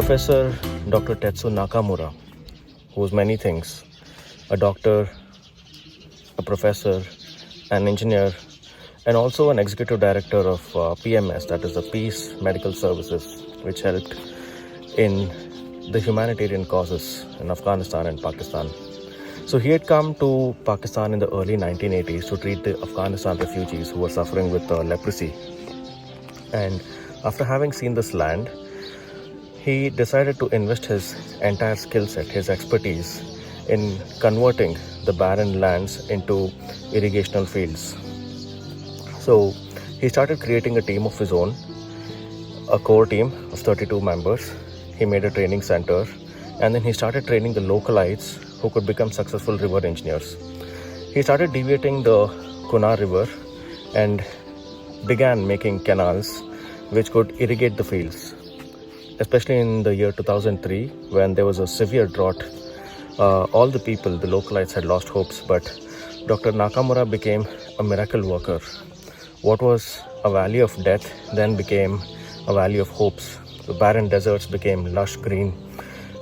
Professor Dr. Tetsu Nakamura, who was many things: a doctor, a professor, an engineer, and also an executive director of PMS, that is the Peace Medical Services, which helped in the humanitarian causes in Afghanistan and Pakistan. So he had come to Pakistan in the early 1980s to treat the Afghanistan refugees who were suffering with leprosy. And after having seen this land, he decided to invest his entire skill set, his expertise, in converting the barren lands into irrigational fields. So he started creating a team of his own, a core team of 32 members. He made a training center, and then he started training the localites who could become successful river engineers. He started deviating the Kunar River and began making canals which could irrigate the fields. Especially in the year 2003, when there was a severe drought, all the people, the localites, had lost hopes, but Dr. Nakamura became a miracle worker. What was a valley of death then became a valley of hopes. The barren deserts became lush green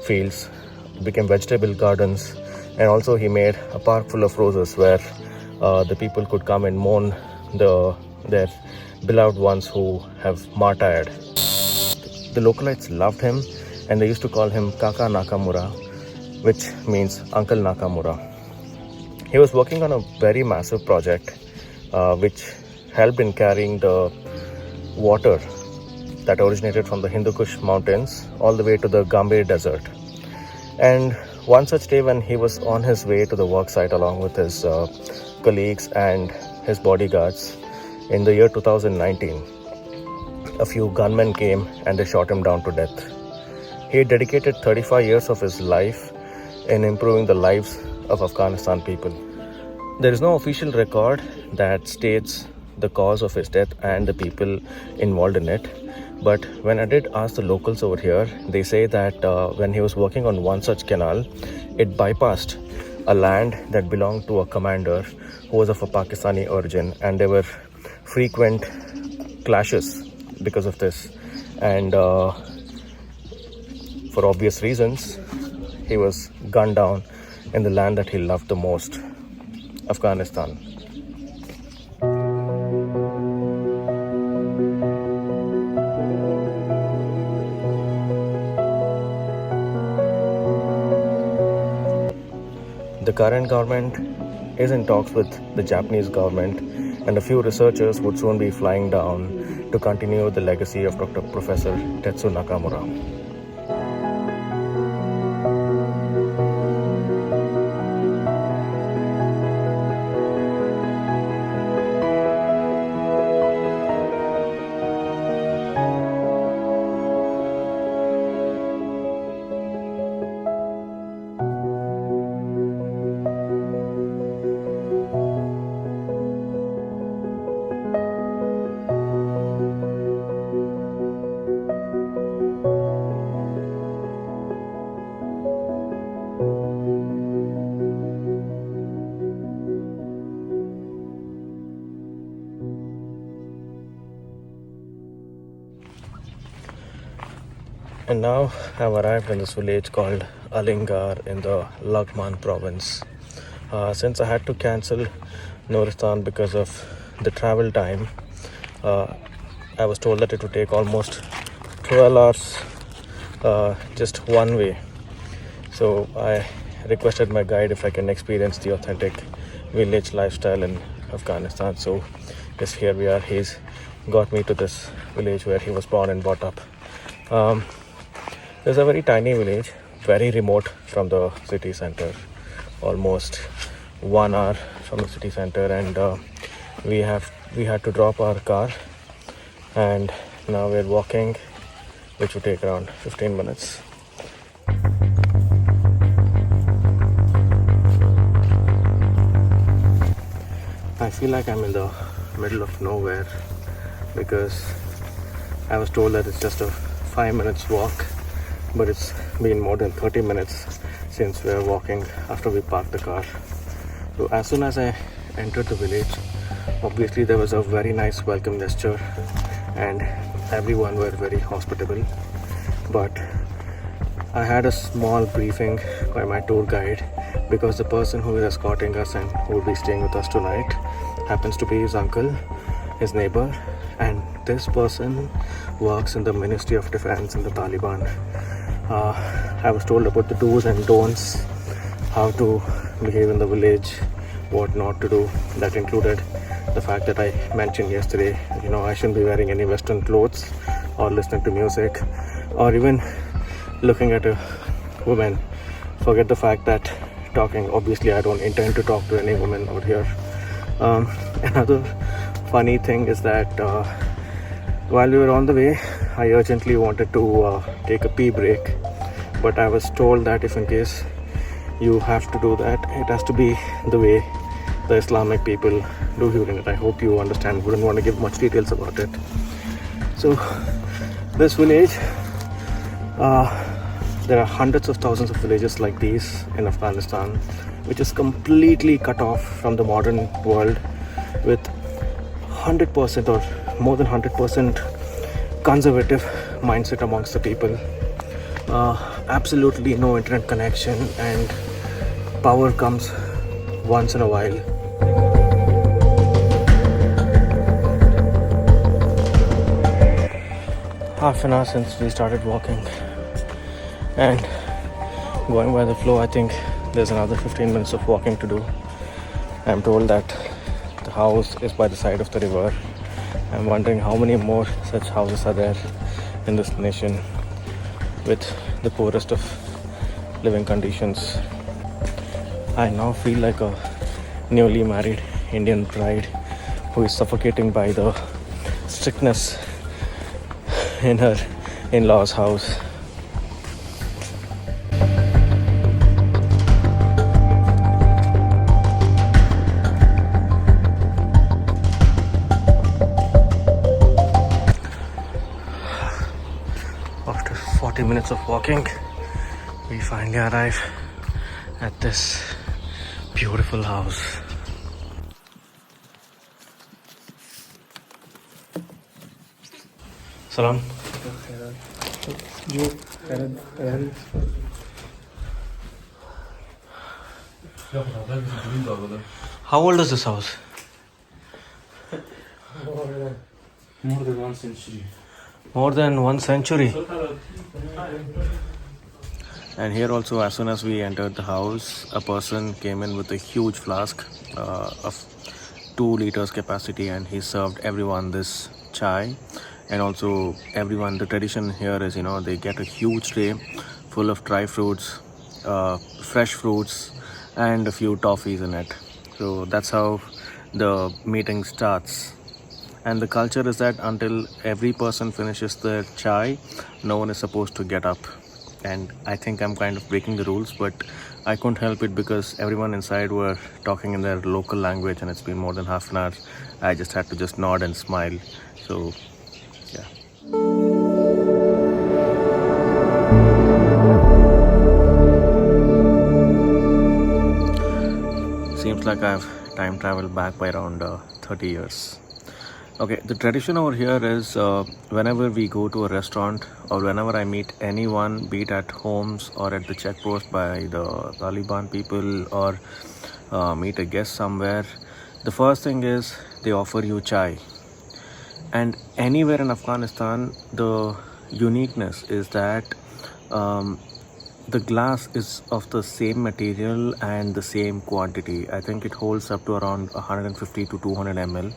fields, became vegetable gardens, and also he made a park full of roses where the people could come and mourn their beloved ones who have martyred. The localites loved him, and they used to call him Kaka Nakamura, which means Uncle Nakamura. He was working on a very massive project which helped in carrying the water that originated from the Hindu Kush mountains all the way to the Gambir desert. And one such day, when he was on his way to the work site along with his colleagues and his bodyguards, in the year 2019, a few gunmen came and they shot him down to death. He had dedicated 35 years of his life in improving the lives of Afghanistan people. There is no official record that states the cause of his death and the people involved in it. But when I did ask the locals over here, they say that when he was working on one such canal, it bypassed a land that belonged to a commander who was of a Pakistani origin, and there were frequent clashes because of this. And for obvious reasons, he was gunned down in the land that he loved the most, Afghanistan. The current government is in talks with the Japanese government, and a few researchers would soon be flying down to continue the legacy of Dr. Professor Tetsu Nakamura. And now I've arrived in this village called Alingar in the Laghman province. Since I had to cancel Nuristan because of the travel time, I was told that it would take almost 12 hours just one way. So I requested my guide if I can experience the authentic village lifestyle in Afghanistan. So yes, here we are. He's got me to this village where he was born and brought up. There's a very tiny village, very remote from the city center, almost 1 hour from the city center, and we had to drop our car, and now we're walking, which would take around 15 minutes. I feel like I'm in the middle of nowhere because I was told that it's just a 5 minutes walk, but it's been more than 30 minutes since we are walking after we parked the car. So as soon as I entered the village, obviously there was a very nice welcome gesture and everyone were very hospitable. But I had a small briefing by my tour guide because the person who is escorting us and who will be staying with us tonight happens to be his uncle, his neighbor, and this person works in the Ministry of Defense in the Taliban. I was told about the do's and don'ts, how to behave in the village, what not to do. That included the fact that I mentioned yesterday, I shouldn't be wearing any Western clothes or listening to music or even looking at a woman. Forget the fact that talking, obviously I don't intend to talk to any woman out here. Another funny thing is that while we were on the way, I urgently wanted to take a pee break, but I was told that if in case you have to do that, it has to be the way the Islamic people do urine. I hope you understand. Wouldn't want to give much details about it. So this village, there are hundreds of thousands of villages like these in Afghanistan, which is completely cut off from the modern world with 100% or more than 100% conservative mindset amongst the people. Absolutely no internet connection, and power comes once in a while. Half an hour since we started walking, and going by the flow, I think there's another 15 minutes of walking to do. I'm told that the house is by the side of the river. I'm wondering how many more such houses are there in this nation with the poorest of living conditions. I now feel like a newly married Indian bride who is suffocating by the strictness in her in-laws' house. After 40 minutes of walking, we finally arrive at this beautiful house. Salam. How old is this house? More than 1 century. More than 1 century. And here also, as soon as we entered the house, a person came in with a huge flask of 2 liters capacity, and he served everyone this chai. And also everyone, the tradition here is, they get a huge tray full of dry fruits, fresh fruits, and a few toffees in it. So that's how the meeting starts. And the culture is that until every person finishes their chai, no one is supposed to get up. And I think I'm kind of breaking the rules, but I couldn't help it because everyone inside were talking in their local language, and it's been more than half an hour. I just had to just nod and smile. So yeah. Seems like I've time traveled back by around 30 years. Okay, the tradition over here is whenever we go to a restaurant or whenever I meet anyone, be it at homes or at the checkpost by the Taliban people or meet a guest somewhere, the first thing is they offer you chai. And anywhere in Afghanistan, the uniqueness is that the glass is of the same material and the same quantity. I think it holds up to around 150 to 200 ml.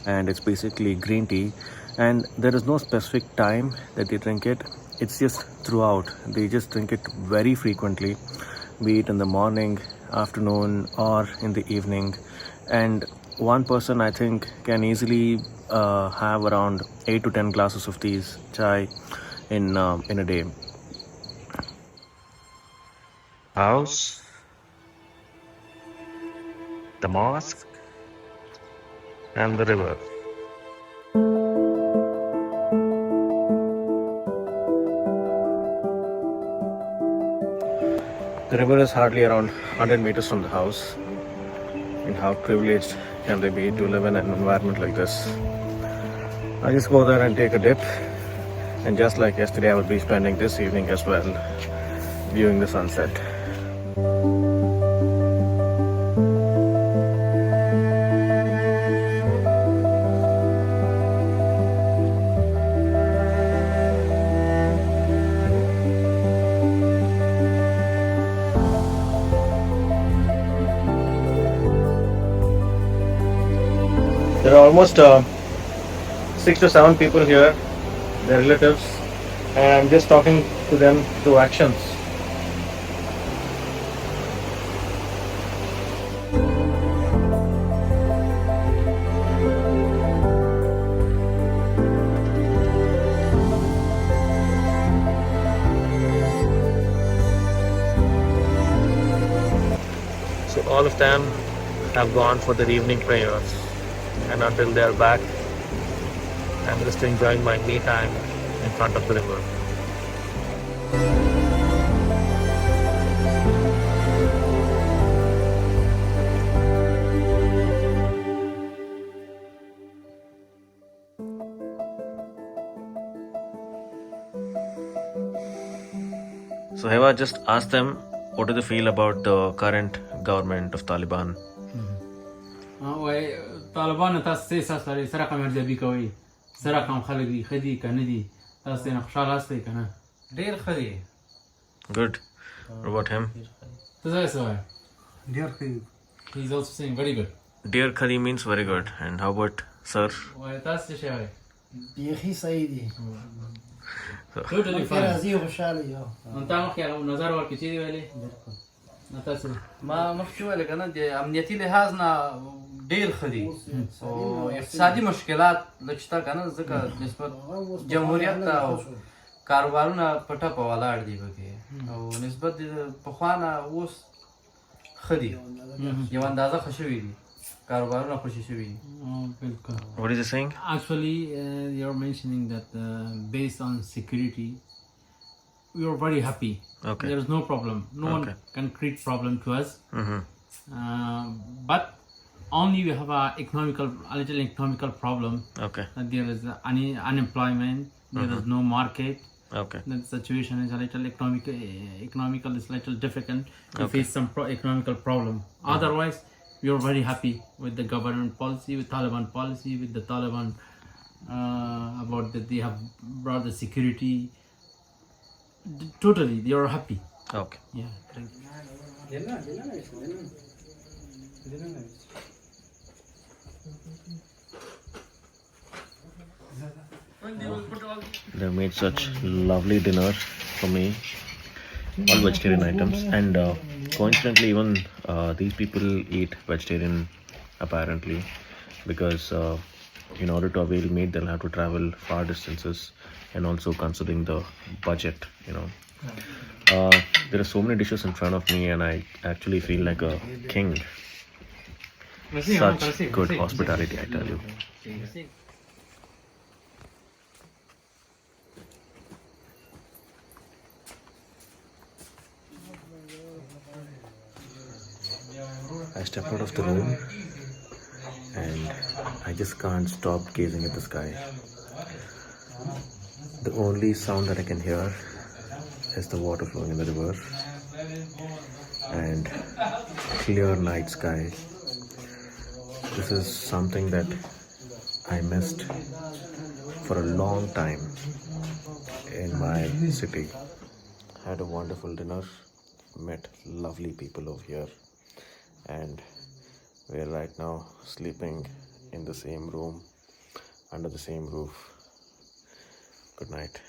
And it's basically green tea, and there is no specific time that they drink it. It's just throughout. They just drink it very frequently, be it in the morning, afternoon, or in the evening. And one person, I think, can easily have around 8 to 10 glasses of these chai in a day. House, the mosque, and the river. The river is hardly around 100 meters from the house. And how privileged can they be to live in an environment like this? I just go there and take a dip, and just like yesterday, I will be spending this evening as well viewing the sunset. There are almost 6 to 7 people here, their relatives, and I'm just talking to them through actions. So all of them have gone for their evening prayers, and until they are back, I'm just enjoying my me time in front of the river. So Heva, just ask them what do they feel about the current government of Taliban? وای طالبان تاسو سره سره کوم ارزیابي کوي سره کوم خلک دي خدي کنه دي تاسو نه خوشاله استئ کنه ډیر خدي Good. What about him? تاسو څه وای Dear Khayy. He's also saying very good. Dear Khadi means very good. And how about sir? وای تاسو څه وای بیخي صحیح دي Totally fine. راضي خوشاله یو انت مخکې نظر ورکړي چې دی ویلې نو تاسو ما مخکې ویل کنه د امنیتي لحاظ نه ډیر خدي او اقتصادي مشکلات لچتا کنه ځکه نسبت جمهوریت ته او کاروبارونه پټه په ولاړ دي پکې او نسبت په خوانه اوس خدي یو اندازه خوشوي دي کاروبارونه خوشي شوي دي بالکل What is he saying? Actually, you're mentioning that based on security, we are very happy. Okay. There is no problem. No Okay. one can create problem to us. Mm-hmm. But only we have a little economical problem. Okay. That there is unemployment. There is no market. Okay. The situation is a little economical is a little difficult. We Okay. face some economical problem. Otherwise, we are very happy with the government policy, with Taliban policy, with the Taliban about that they have brought the security. Totally, they are happy. Okay. Yeah, thank you. They made such lovely dinner for me, all vegetarian items, and coincidentally, even these people eat vegetarian apparently, because in order to avail meat, they'll have to travel far distances, and also considering the budget, there are so many dishes in front of me, and I actually feel like a king. Such good hospitality, I tell you. I step out of the room and I just can't stop gazing at the sky. The only sound that I can hear is the water flowing in the river and clear night sky. This is something that I missed for a long time in my city. Had a wonderful dinner, met lovely people over here, and we're right now sleeping in the same room under the same roof. Good night.